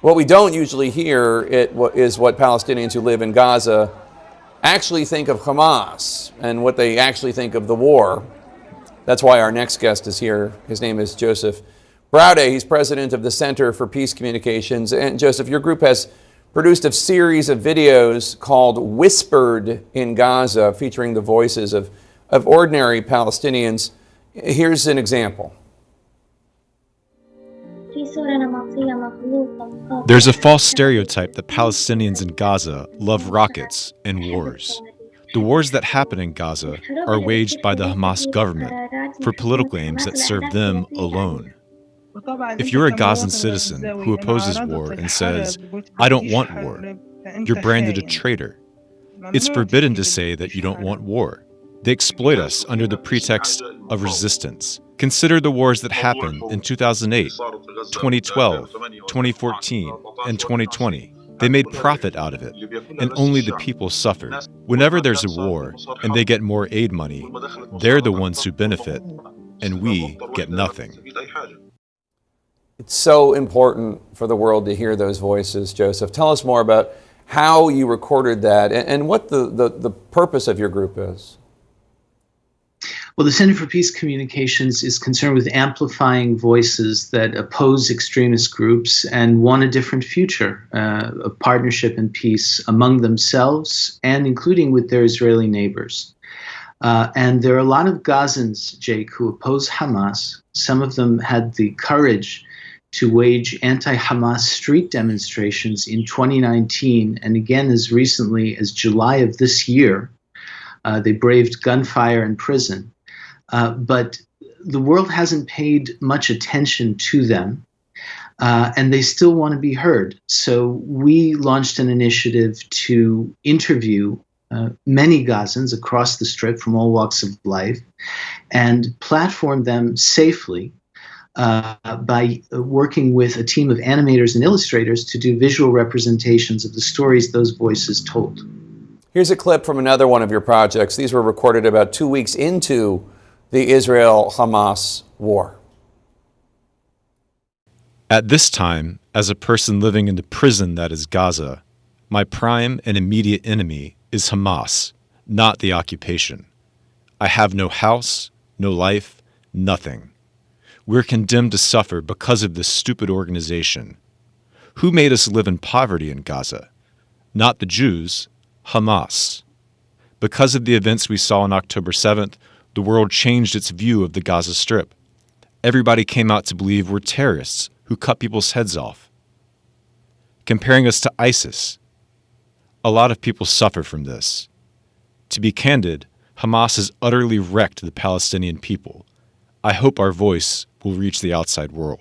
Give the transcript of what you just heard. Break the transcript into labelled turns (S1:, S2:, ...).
S1: What we don't usually hear is what Palestinians who live in Gaza actually think of Hamas and what they actually think of the war. That's why our next guest is here. His name is Joseph Braude. He's president of the Center for Peace Communications. And Joseph, your group has produced a series of videos called Whispered in Gaza, featuring the voices of ordinary Palestinians. Here's an example.
S2: There's a false stereotype that Palestinians in Gaza love rockets and wars. The wars that happen in Gaza are waged by the Hamas government for political aims that serve them alone. If you're a Gazan citizen who opposes war and says, "I don't want war," you're branded a traitor. It's forbidden to say that you don't want war. They exploit us under the pretext of resistance. Consider the wars that happened in 2008, 2012, 2014, and 2020. They made profit out of it, and only the people suffered. Whenever there's a war and they get more aid money, they're the ones who benefit, and we get nothing.
S1: It's so important for the world to hear those voices, Joseph. Tell us more about how you recorded that and what the purpose of your group is.
S3: Well, the Center for Peace Communications is concerned with amplifying voices that oppose extremist groups and want a different future, of partnership and peace among themselves and including with their Israeli neighbors. And there are a lot of Gazans, Jake, who oppose Hamas. Some of them had the courage to wage anti-Hamas street demonstrations in 2019 and again as recently as July of this year. They braved gunfire and prison. But the world hasn't paid much attention to them, and they still want to be heard. So we launched an initiative to interview many Gazans across the Strip from all walks of life and platform them safely by working with a team of animators and illustrators to do visual representations of the stories those voices told.
S1: Here's a clip from another one of your projects. These were recorded about 2 weeks into the Israel-Hamas war.
S2: At this time, as a person living in the prison that is Gaza, my prime and immediate enemy is Hamas, not the occupation. I have no house, no life, nothing. We're condemned to suffer because of this stupid organization. Who made us live in poverty in Gaza? Not the Jews, Hamas. Because of the events we saw on October 7th, the world changed its view of the Gaza Strip. Everybody came out to believe we're terrorists who cut people's heads off, comparing us to ISIS. A lot of people suffer from this. To be candid, Hamas has utterly wrecked the Palestinian people. I hope our voice will reach the outside world.